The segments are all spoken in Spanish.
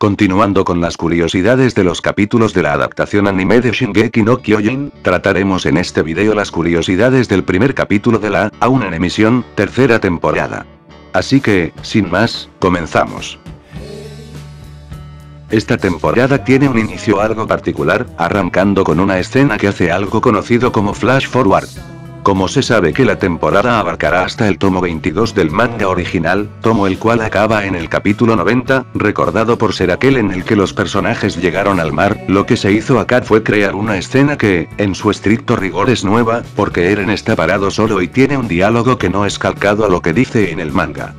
Continuando con las curiosidades de los capítulos de la adaptación anime de Shingeki no Kyojin, trataremos en este video las curiosidades del primer capítulo de la, aún en emisión, tercera temporada. Así que, sin más, comenzamos. Esta temporada tiene un inicio algo particular, arrancando con una escena que hace algo conocido como Flash Forward. Como se sabe que la temporada abarcará hasta el tomo 22 del manga original, tomo el cual acaba en el capítulo 90, recordado por ser aquel en el que los personajes llegaron al mar, lo que se hizo acá fue crear una escena que, en su estricto rigor es nueva, porque Eren está parado solo y tiene un diálogo que no es calcado a lo que dice en el manga.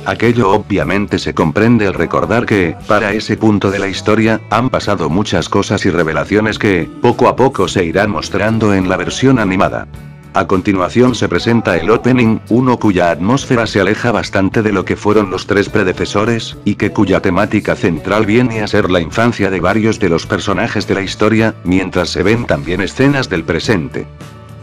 Aquello obviamente se comprende al recordar que, para ese punto de la historia, han pasado muchas cosas y revelaciones que, poco a poco se irán mostrando en la versión animada. A continuación se presenta el opening, uno cuya atmósfera se aleja bastante de lo que fueron los tres predecesores, y cuya temática central viene a ser la infancia de varios de los personajes de la historia, mientras se ven también escenas del presente.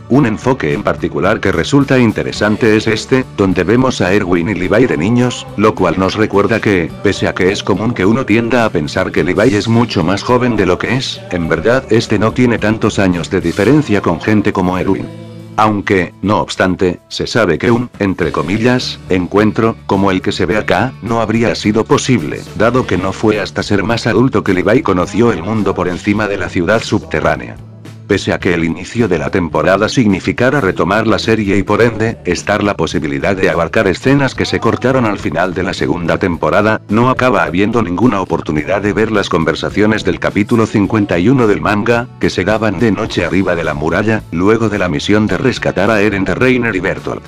Un enfoque en particular que resulta interesante es este, donde vemos a Erwin y Levi de niños, lo cual nos recuerda que, pese a que es común que uno tienda a pensar que Levi es mucho más joven de lo que es, en verdad este no tiene tantos años de diferencia con gente como Erwin. Aunque, no obstante, se sabe que un, entre comillas, encuentro, como el que se ve acá, no habría sido posible, dado que no fue hasta ser más adulto que Levi conoció el mundo por encima de la ciudad subterránea. Pese a que el inicio de la temporada significara retomar la serie y por ende, estar la posibilidad de abarcar escenas que se cortaron al final de la segunda temporada, no acaba habiendo ninguna oportunidad de ver las conversaciones del capítulo 51 del manga, que se daban de noche arriba de la muralla, luego de la misión de rescatar a Eren de Reiner y Bertolt.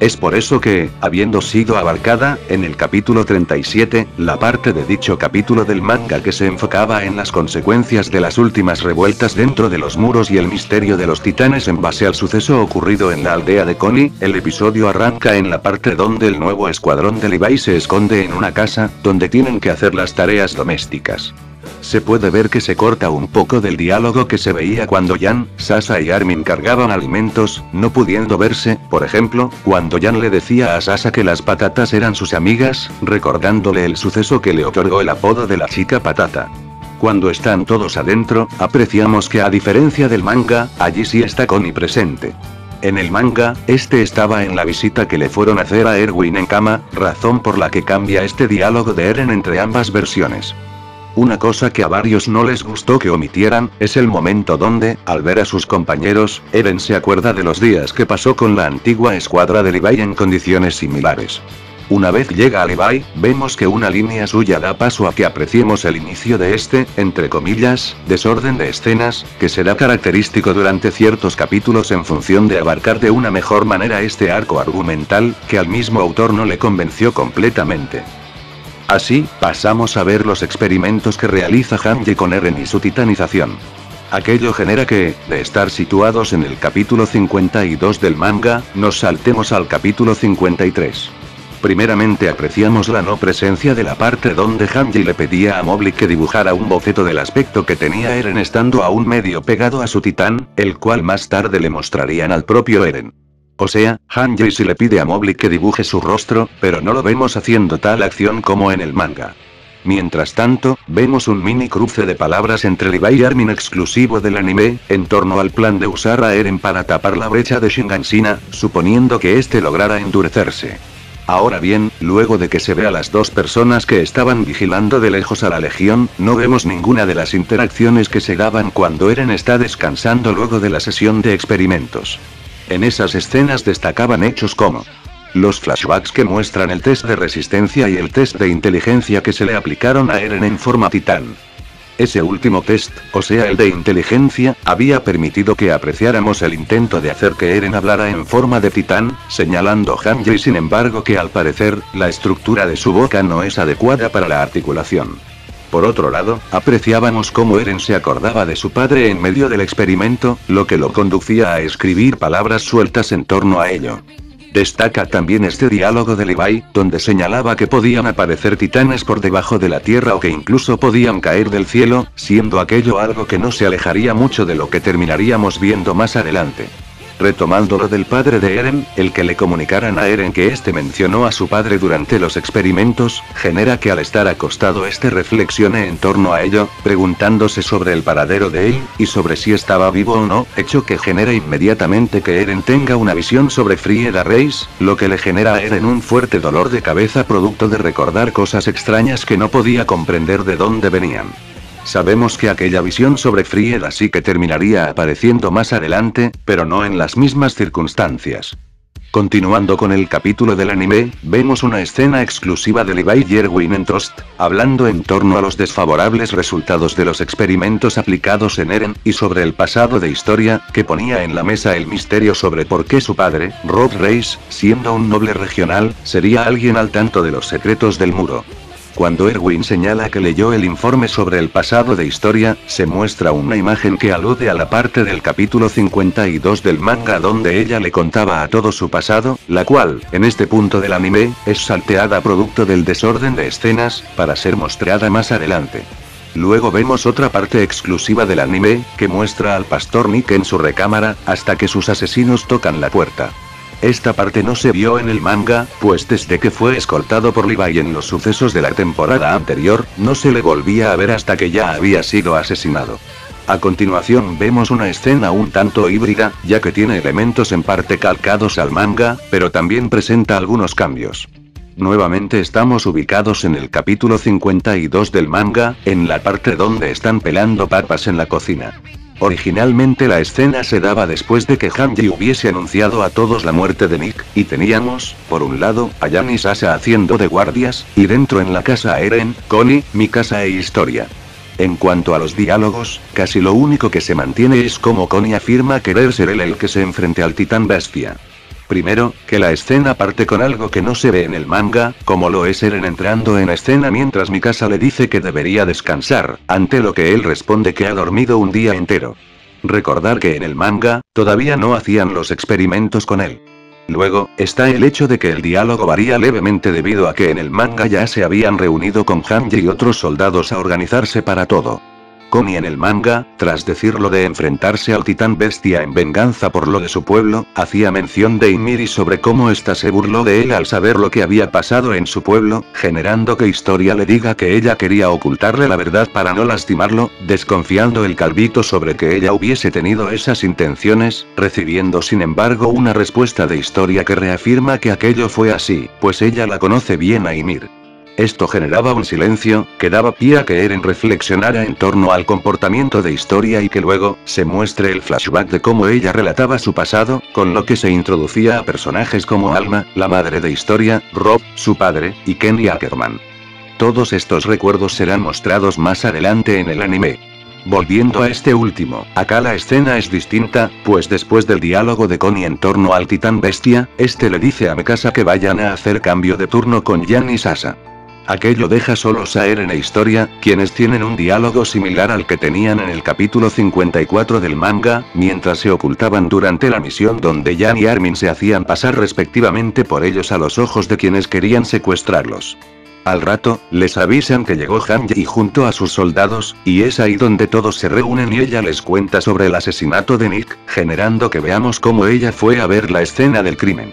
Es por eso que, habiendo sido abarcada, en el capítulo 37, la parte de dicho capítulo del manga que se enfocaba en las consecuencias de las últimas revueltas dentro de los muros y el misterio de los titanes en base al suceso ocurrido en la aldea de Connie, el episodio arranca en la parte donde el nuevo escuadrón de Levi se esconde en una casa, donde tienen que hacer las tareas domésticas. Se puede ver que se corta un poco del diálogo que se veía cuando Jan, Sasa y Armin cargaban alimentos, no pudiendo verse, por ejemplo, cuando Jan le decía a Sasa que las patatas eran sus amigas, recordándole el suceso que le otorgó el apodo de la chica patata. Cuando están todos adentro, apreciamos que a diferencia del manga, allí sí está Connie presente. En el manga, este estaba en la visita que le fueron a hacer a Erwin en cama, razón por la que cambia este diálogo de Eren entre ambas versiones. Una cosa que a varios no les gustó que omitieran, es el momento donde, al ver a sus compañeros, Eren se acuerda de los días que pasó con la antigua escuadra de Levi en condiciones similares. Una vez llega a Levi, vemos que una línea suya da paso a que apreciemos el inicio de este, entre comillas, desorden de escenas, que será característico durante ciertos capítulos en función de abarcar de una mejor manera este arco argumental, que al mismo autor no le convenció completamente. Así, pasamos a ver los experimentos que realiza Hanji con Eren y su titanización. Aquello genera que, de estar situados en el capítulo 52 del manga, nos saltemos al capítulo 53. Primeramente apreciamos la no presencia de la parte donde Hanji le pedía a Mobley que dibujara un boceto del aspecto que tenía Eren estando aún medio pegado a su titán, el cual más tarde le mostrarían al propio Eren. O sea, Hanji sí le pide a Mobley que dibuje su rostro, pero no lo vemos haciendo tal acción como en el manga. Mientras tanto, vemos un mini cruce de palabras entre Levi y Armin exclusivo del anime, en torno al plan de usar a Eren para tapar la brecha de Shinganshina, suponiendo que este lograra endurecerse. Ahora bien, luego de que se ve a las dos personas que estaban vigilando de lejos a la Legión, no vemos ninguna de las interacciones que se daban cuando Eren está descansando luego de la sesión de experimentos. En esas escenas destacaban hechos como los flashbacks que muestran el test de resistencia y el test de inteligencia que se le aplicaron a Eren en forma titán. Ese último test, o sea el de inteligencia, había permitido que apreciáramos el intento de hacer que Eren hablara en forma de titán, señalando Hanji sin embargo que al parecer, la estructura de su boca no es adecuada para la articulación. Por otro lado, apreciábamos cómo Eren se acordaba de su padre en medio del experimento, lo que lo conducía a escribir palabras sueltas en torno a ello. Destaca también este diálogo de Levi, donde señalaba que podían aparecer titanes por debajo de la tierra o que incluso podían caer del cielo, siendo aquello algo que no se alejaría mucho de lo que terminaríamos viendo más adelante. Retomando lo del padre de Eren, el que le comunicaran a Eren que este mencionó a su padre durante los experimentos, genera que al estar acostado este reflexione en torno a ello, preguntándose sobre el paradero de él, y sobre si estaba vivo o no, hecho que genera inmediatamente que Eren tenga una visión sobre Frieda Reis, lo que le genera a Eren un fuerte dolor de cabeza producto de recordar cosas extrañas que no podía comprender de dónde venían. Sabemos que aquella visión sobre Frieda sí que terminaría apareciendo más adelante, pero no en las mismas circunstancias. Continuando con el capítulo del anime, vemos una escena exclusiva de Levi y Erwin en Toast, hablando en torno a los desfavorables resultados de los experimentos aplicados en Eren, y sobre el pasado de historia, que ponía en la mesa el misterio sobre por qué su padre, Rob Reis, siendo un noble regional, sería alguien al tanto de los secretos del muro. Cuando Erwin señala que leyó el informe sobre el pasado de historia, se muestra una imagen que alude a la parte del capítulo 52 del manga donde ella le contaba a todo su pasado, la cual, en este punto del anime, es salteada producto del desorden de escenas, para ser mostrada más adelante. Luego vemos otra parte exclusiva del anime, que muestra al pastor Nick en su recámara, hasta que sus asesinos tocan la puerta. Esta parte no se vio en el manga, pues desde que fue escoltado por Levi en los sucesos de la temporada anterior, no se le volvía a ver hasta que ya había sido asesinado. A continuación vemos una escena un tanto híbrida, ya que tiene elementos en parte calcados al manga, pero también presenta algunos cambios. Nuevamente estamos ubicados en el capítulo 52 del manga, en la parte donde están pelando papas en la cocina. Originalmente la escena se daba después de que Hanji hubiese anunciado a todos la muerte de Nick, y teníamos, por un lado, a Jan y Sasha haciendo de guardias, y dentro en la casa a Eren, Connie, Mikasa e Historia. En cuanto a los diálogos, casi lo único que se mantiene es cómo Connie afirma querer ser él el que se enfrente al titán bestia. Primero, que la escena parte con algo que no se ve en el manga, como lo es Eren entrando en escena mientras Mikasa le dice que debería descansar, ante lo que él responde que ha dormido un día entero. Recordar que en el manga, todavía no hacían los experimentos con él. Luego, está el hecho de que el diálogo varía levemente debido a que en el manga ya se habían reunido con Hanji y otros soldados a organizarse para todo. Connie en el manga, tras decirlo de enfrentarse al titán bestia en venganza por lo de su pueblo, hacía mención de Ymir y sobre cómo ésta se burló de él al saber lo que había pasado en su pueblo, generando que Historia le diga que ella quería ocultarle la verdad para no lastimarlo, desconfiando el calvito sobre que ella hubiese tenido esas intenciones, recibiendo sin embargo una respuesta de Historia que reafirma que aquello fue así, pues ella la conoce bien a Ymir. Esto generaba un silencio, que daba pie a que Eren reflexionara en torno al comportamiento de Historia y que luego, se muestre el flashback de cómo ella relataba su pasado, con lo que se introducía a personajes como Alma, la madre de Historia, Rob, su padre, y Kenny Ackerman. Todos estos recuerdos serán mostrados más adelante en el anime. Volviendo a este último, acá la escena es distinta, pues después del diálogo de Connie en torno al titán bestia, este le dice a Mikasa que vayan a hacer cambio de turno con Jan y Sasha. Aquello deja solos a Eren e Historia, quienes tienen un diálogo similar al que tenían en el capítulo 54 del manga, mientras se ocultaban durante la misión donde Jan y Armin se hacían pasar respectivamente por ellos a los ojos de quienes querían secuestrarlos. Al rato, les avisan que llegó Hanji junto a sus soldados, y es ahí donde todos se reúnen y ella les cuenta sobre el asesinato de Nick, generando que veamos cómo ella fue a ver la escena del crimen.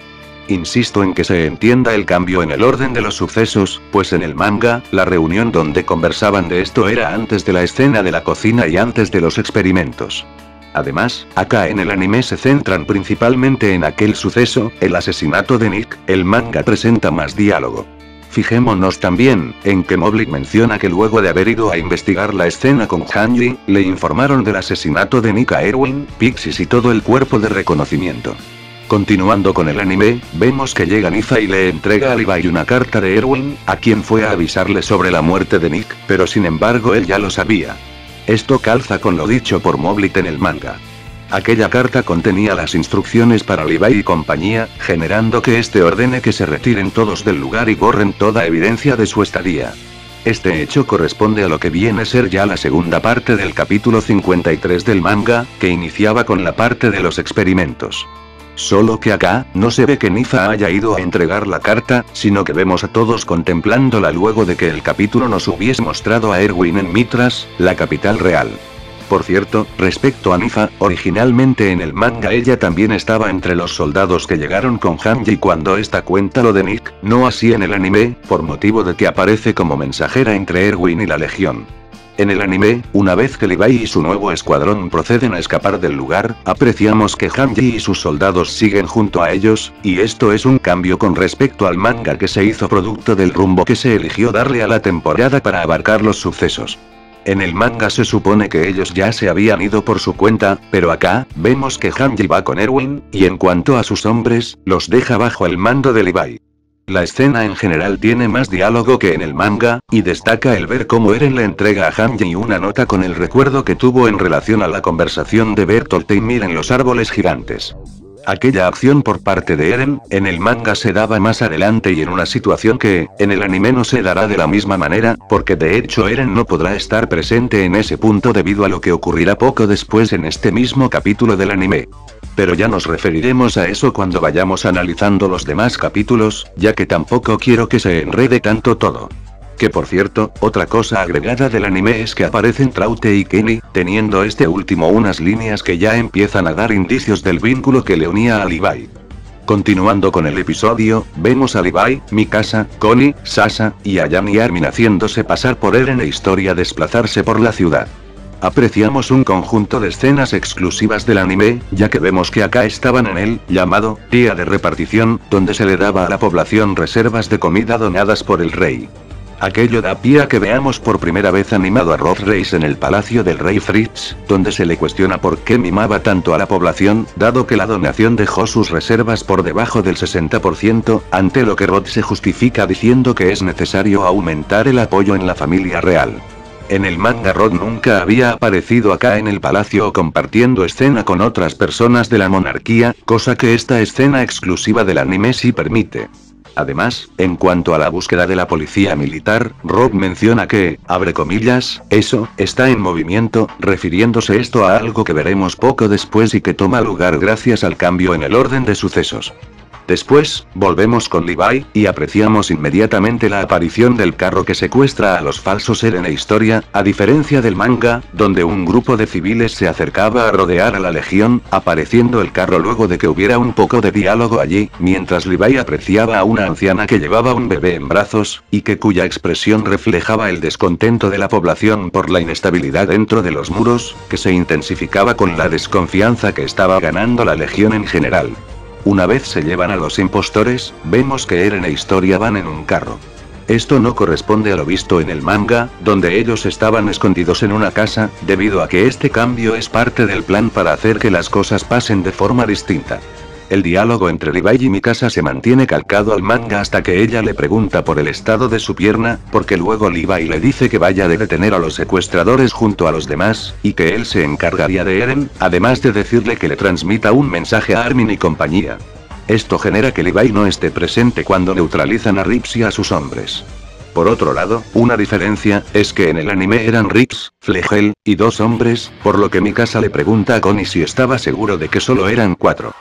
Insisto en que se entienda el cambio en el orden de los sucesos, pues en el manga, la reunión donde conversaban de esto era antes de la escena de la cocina y antes de los experimentos. Además, acá en el anime se centran principalmente en aquel suceso, el asesinato de Nick, el manga presenta más diálogo. Fijémonos también, en que Mobley menciona que luego de haber ido a investigar la escena con Hanji, le informaron del asesinato de Nick a Erwin, Pixis y todo el cuerpo de reconocimiento. Continuando con el anime, vemos que llega Nifa y le entrega a Levi una carta de Erwin, a quien fue a avisarle sobre la muerte de Nick, pero sin embargo él ya lo sabía. Esto calza con lo dicho por Mobley en el manga. Aquella carta contenía las instrucciones para Levi y compañía, generando que este ordene que se retiren todos del lugar y borren toda evidencia de su estadía. Este hecho corresponde a lo que viene a ser ya la segunda parte del capítulo 53 del manga, que iniciaba con la parte de los experimentos. Solo que acá, no se ve que Nifa haya ido a entregar la carta, sino que vemos a todos contemplándola luego de que el capítulo nos hubiese mostrado a Erwin en Mitras, la capital real. Por cierto, respecto a Nifa, originalmente en el manga ella también estaba entre los soldados que llegaron con Hanji cuando esta cuenta lo de Nick, no así en el anime, por motivo de que aparece como mensajera entre Erwin y la Legión. En el anime, una vez que Levi y su nuevo escuadrón proceden a escapar del lugar, apreciamos que Hanji y sus soldados siguen junto a ellos, y esto es un cambio con respecto al manga que se hizo producto del rumbo que se eligió darle a la temporada para abarcar los sucesos. En el manga se supone que ellos ya se habían ido por su cuenta, pero acá, vemos que Hanji va con Erwin, y en cuanto a sus hombres, los deja bajo el mando de Levi. La escena en general tiene más diálogo que en el manga, y destaca el ver cómo Eren le entrega a Hanji una nota con el recuerdo que tuvo en relación a la conversación de Bertolt Ymir en los árboles gigantes. Aquella acción por parte de Eren, en el manga se daba más adelante y en una situación que, en el anime no se dará de la misma manera, porque de hecho Eren no podrá estar presente en ese punto debido a lo que ocurrirá poco después en este mismo capítulo del anime. Pero ya nos referiremos a eso cuando vayamos analizando los demás capítulos, ya que tampoco quiero que se enrede tanto todo. Que por cierto, otra cosa agregada del anime es que aparecen Traute y Kenny, teniendo este último unas líneas que ya empiezan a dar indicios del vínculo que le unía a Levi. Continuando con el episodio, vemos a Levi, Mikasa, Connie, Sasa, y Ayane y Armin haciéndose pasar por Eren e Historia desplazarse por la ciudad. Apreciamos un conjunto de escenas exclusivas del anime, ya que vemos que acá estaban en el llamado día de repartición, donde se le daba a la población reservas de comida donadas por el rey. Aquello da pie a que veamos por primera vez animado a Rothreis en el palacio del rey Fritz, donde se le cuestiona por qué mimaba tanto a la población, dado que la donación dejó sus reservas por debajo del 60%, ante lo que Roth se justifica diciendo que es necesario aumentar el apoyo en la familia real. En el manga Roth nunca había aparecido acá en el palacio o compartiendo escena con otras personas de la monarquía, cosa que esta escena exclusiva del anime sí permite. Además, en cuanto a la búsqueda de la policía militar, Rob menciona que, abre comillas, eso, está en movimiento, refiriéndose esto a algo que veremos poco después y que toma lugar gracias al cambio en el orden de sucesos. Después, volvemos con Levi, y apreciamos inmediatamente la aparición del carro que secuestra a los falsos Eren e Historia, a diferencia del manga, donde un grupo de civiles se acercaba a rodear a la legión, apareciendo el carro luego de que hubiera un poco de diálogo allí, mientras Levi apreciaba a una anciana que llevaba un bebé en brazos, y que cuya expresión reflejaba el descontento de la población por la inestabilidad dentro de los muros, que se intensificaba con la desconfianza que estaba ganando la legión en general. Una vez se llevan a los impostores, vemos que Eren e Historia van en un carro. Esto no corresponde a lo visto en el manga, donde ellos estaban escondidos en una casa, debido a que este cambio es parte del plan para hacer que las cosas pasen de forma distinta. El diálogo entre Levi y Mikasa se mantiene calcado al manga hasta que ella le pregunta por el estado de su pierna, porque luego Levi le dice que vaya a detener a los secuestradores junto a los demás, y que él se encargaría de Eren, además de decirle que le transmita un mensaje a Armin y compañía. Esto genera que Levi no esté presente cuando neutralizan a Rips y a sus hombres. Por otro lado, una diferencia, es que en el anime eran Rips, Flegel, y 2 hombres, por lo que Mikasa le pregunta a Connie si estaba seguro de que solo eran 4.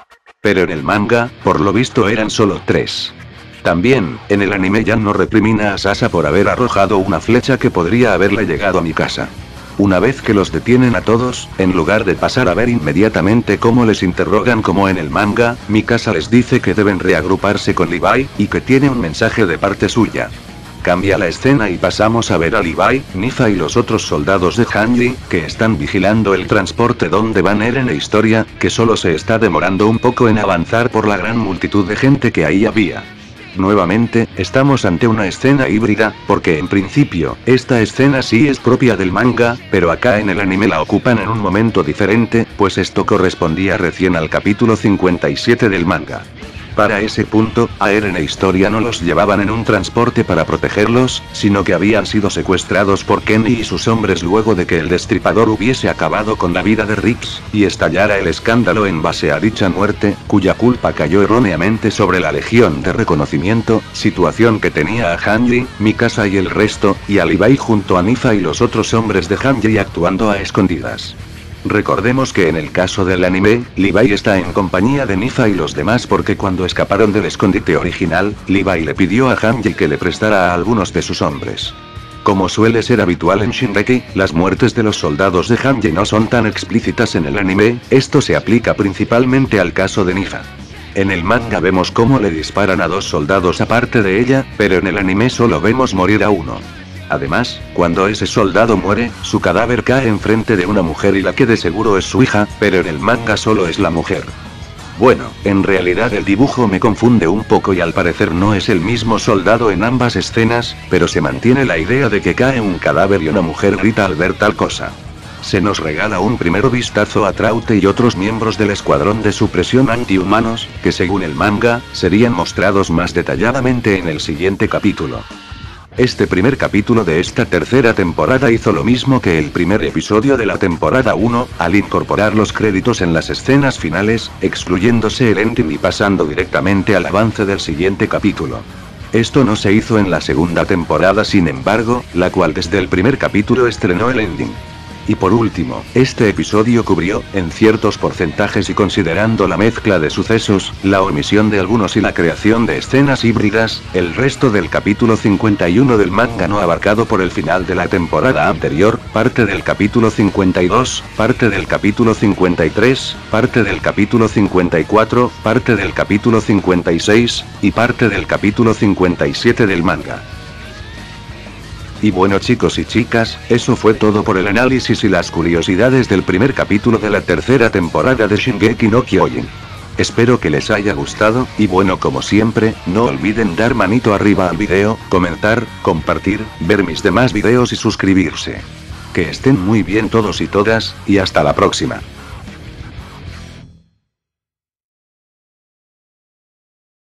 Pero en el manga, por lo visto eran solo 3. También, en el anime Jan no reprimina a Sasa por haber arrojado una flecha que podría haberle llegado a Mikasa. Una vez que los detienen a todos, en lugar de pasar a ver inmediatamente cómo les interrogan como en el manga, Mikasa les dice que deben reagruparse con Levi, y que tiene un mensaje de parte suya. Cambia la escena y pasamos a ver a Levi, Nifa y los otros soldados de Hanji, que están vigilando el transporte donde van Eren e Historia, que solo se está demorando un poco en avanzar por la gran multitud de gente que ahí había. Nuevamente, estamos ante una escena híbrida, porque en principio, esta escena sí es propia del manga, pero acá en el anime la ocupan en un momento diferente, pues esto correspondía recién al capítulo 57 del manga. Para ese punto, a Eren e Historia no los llevaban en un transporte para protegerlos, sino que habían sido secuestrados por Kenny y sus hombres luego de que el Destripador hubiese acabado con la vida de Rips, y estallara el escándalo en base a dicha muerte, cuya culpa cayó erróneamente sobre la Legión de Reconocimiento, situación que tenía a Hanji, Mikasa y el resto, y a Levi junto a Nifa y los otros hombres de Hanji actuando a escondidas. Recordemos que en el caso del anime, Levi está en compañía de Nifa y los demás porque cuando escaparon del escondite original, Levi le pidió a Hanji que le prestara a algunos de sus hombres. Como suele ser habitual en Shingeki, las muertes de los soldados de Hanji no son tan explícitas en el anime, esto se aplica principalmente al caso de Nifa. En el manga vemos cómo le disparan a 2 soldados aparte de ella, pero en el anime solo vemos morir a uno. Además, cuando ese soldado muere, su cadáver cae enfrente de una mujer y la que de seguro es su hija, pero en el manga solo es la mujer. Bueno, en realidad el dibujo me confunde un poco y al parecer no es el mismo soldado en ambas escenas, pero se mantiene la idea de que cae un cadáver y una mujer grita al ver tal cosa. Se nos regala un primer vistazo a Traute y otros miembros del escuadrón de supresión antihumanos, que según el manga, serían mostrados más detalladamente en el siguiente capítulo. Este primer capítulo de esta tercera temporada hizo lo mismo que el primer episodio de la temporada 1, al incorporar los créditos en las escenas finales, excluyéndose el ending y pasando directamente al avance del siguiente capítulo. Esto no se hizo en la segunda temporada, sin embargo, la cual desde el primer capítulo estrenó el ending. Y por último, este episodio cubrió, en ciertos porcentajes y considerando la mezcla de sucesos, la omisión de algunos y la creación de escenas híbridas, el resto del capítulo 51 del manga no abarcado por el final de la temporada anterior, parte del capítulo 52, parte del capítulo 53, parte del capítulo 54, parte del capítulo 56, y parte del capítulo 57 del manga. Y bueno chicos y chicas, eso fue todo por el análisis y las curiosidades del primer capítulo de la tercera temporada de Shingeki no Kyojin. Espero que les haya gustado, y bueno como siempre, no olviden dar manito arriba al video, comentar, compartir, ver mis demás videos y suscribirse. Que estén muy bien todos y todas, y hasta la próxima.